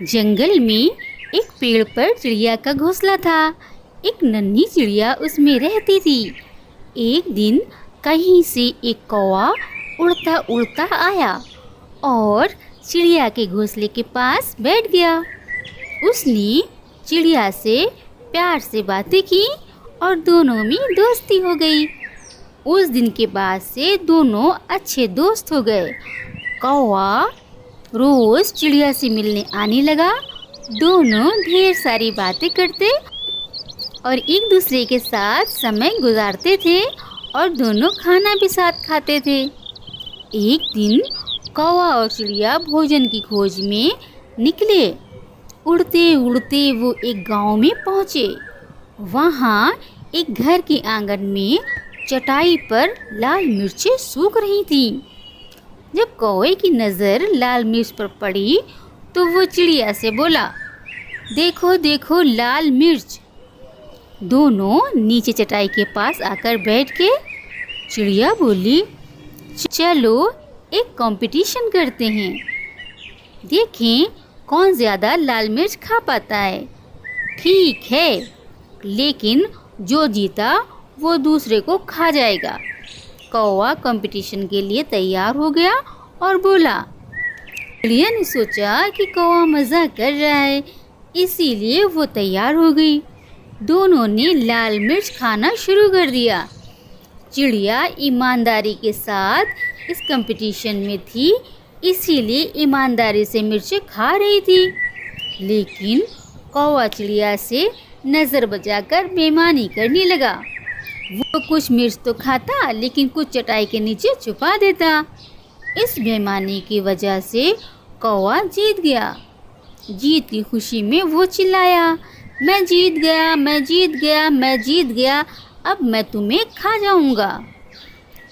जंगल में एक पेड़ पर चिड़िया का घोंसला था। एक नन्ही चिड़िया उसमें रहती थी। एक दिन कहीं से एक कौवा उड़ता उड़ता आया और चिड़िया के घोंसले के पास बैठ गया। उसने चिड़िया से प्यार से बातें की और दोनों में दोस्ती हो गई। उस दिन के बाद से दोनों अच्छे दोस्त हो गए। कौवा रोज चिड़िया से मिलने आने लगा। दोनों ढेर सारी बातें करते और एक दूसरे के साथ समय गुजारते थे और दोनों खाना भी साथ खाते थे। एक दिन कौवा और चिड़िया भोजन की खोज में निकले। उड़ते उड़ते वो एक गांव में पहुँचे। वहाँ एक घर के आंगन में चटाई पर लाल मिर्चें सूख रही थीं। जब कौवे की नज़र लाल मिर्च पर पड़ी तो वो चिड़िया से बोला, देखो देखो लाल मिर्च। दोनों नीचे चटाई के पास आकर बैठ के चिड़िया बोली, चलो एक कंपटीशन करते हैं, देखें कौन ज़्यादा लाल मिर्च खा पाता है। ठीक है, लेकिन जो जीता वो दूसरे को खा जाएगा। कौवा कंपटीशन के लिए तैयार हो गया और बोला। चिड़िया ने सोचा कि कौवा मज़ाक कर रहा है, इसीलिए वो तैयार हो गई। दोनों ने लाल मिर्च खाना शुरू कर दिया। चिड़िया ईमानदारी के साथ इस कंपटीशन में थी, इसीलिए ईमानदारी से मिर्चें खा रही थी। लेकिन कौवा चिड़िया से नज़र बचाकर बेईमानी करने लगा। वो कुछ मिर्च तो खाता, लेकिन कुछ चटाई के नीचे छुपा देता। इस बेईमानी की वजह से कौवा जीत गया। जीत की खुशी में वो चिल्लाया, मैं जीत गया, मैं जीत गया, मैं जीत गया, अब मैं तुम्हें खा जाऊंगा।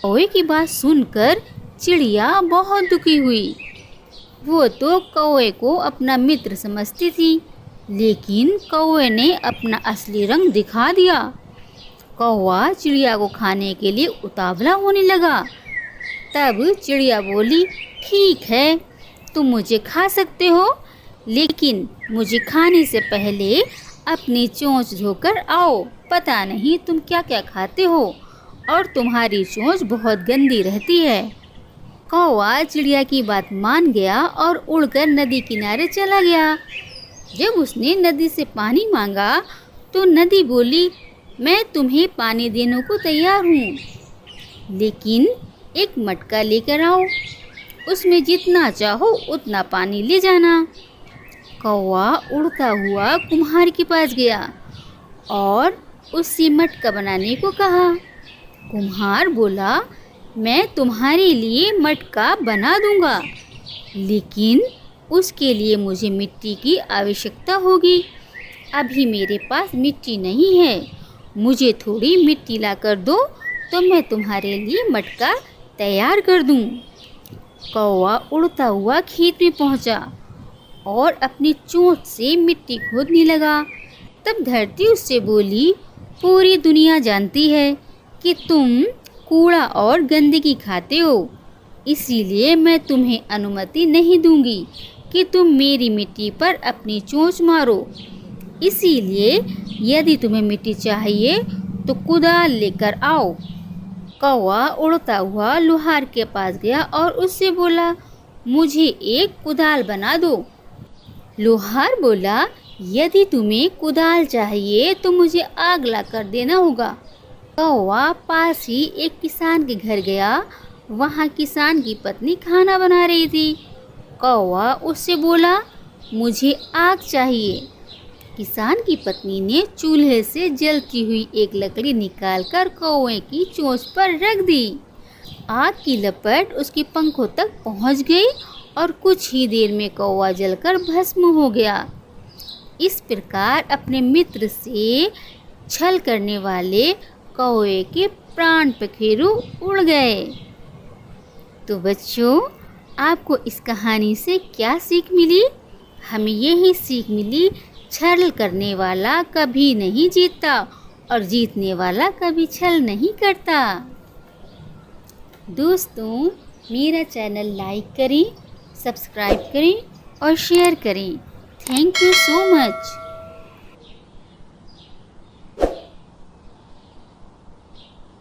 कौवे की बात सुनकर चिड़िया बहुत दुखी हुई। वो तो कौवे को अपना मित्र समझती थी, लेकिन कौवे ने अपना असली रंग दिखा दिया। कौवा चिड़िया को खाने के लिए उतावला होने लगा। तब चिड़िया बोली, ठीक है, तुम मुझे खा सकते हो, लेकिन मुझे खाने से पहले अपनी चोंच धोकर आओ। पता नहीं तुम क्या क्या खाते हो और तुम्हारी चोंच बहुत गंदी रहती है। कौवा चिड़िया की बात मान गया और उड़कर नदी किनारे चला गया। जब उसने नदी से पानी मांगा तो नदी बोली, मैं तुम्हें पानी देने को तैयार हूँ, लेकिन एक मटका लेकर आओ, उसमें जितना चाहो उतना पानी ले जाना। कौवा उड़ता हुआ कुम्हार के पास गया और उससे मटका बनाने को कहा। कुम्हार बोला, मैं तुम्हारे लिए मटका बना दूंगा, लेकिन उसके लिए मुझे मिट्टी की आवश्यकता होगी। अभी मेरे पास मिट्टी नहीं है, मुझे थोड़ी मिट्टी ला कर दो तो मैं तुम्हारे लिए मटका तैयार कर दूं। कौवा उड़ता हुआ खेत में पहुंचा और अपनी चोंच से मिट्टी खोदने लगा। तब धरती उससे बोली, पूरी दुनिया जानती है कि तुम कूड़ा और गंदगी खाते हो, इसीलिए मैं तुम्हें अनुमति नहीं दूंगी कि तुम मेरी मिट्टी पर अपनी चोंच मारो। इसीलिए यदि तुम्हें मिट्टी चाहिए तो कुदाल लेकर आओ। कौवा उड़ता हुआ लोहार के पास गया और उससे बोला, मुझे एक कुदाल बना दो। लोहार बोला, यदि तुम्हें कुदाल चाहिए तो मुझे आग लाकर देना होगा। कौवा पास ही एक किसान के घर गया। वहाँ किसान की पत्नी खाना बना रही थी। कौवा उससे बोला, मुझे आग चाहिए। किसान की पत्नी ने चूल्हे से जलती हुई एक लकड़ी निकालकर कौवे की चोंच पर रख दी। आग की लपट उसके पंखों तक पहुंच गई और कुछ ही देर में कौवा जलकर भस्म हो गया। इस प्रकार अपने मित्र से छल करने वाले कौवे के प्राण पखेरु उड़ गए। तो बच्चों, आपको इस कहानी से क्या सीख मिली? हमें यही सीख मिली, छल करने वाला कभी नहीं जीतता और जीतने वाला कभी छल नहीं करता। दोस्तों, मेरा चैनल लाइक करें, सब्सक्राइब करें और शेयर करें। Thank you so much.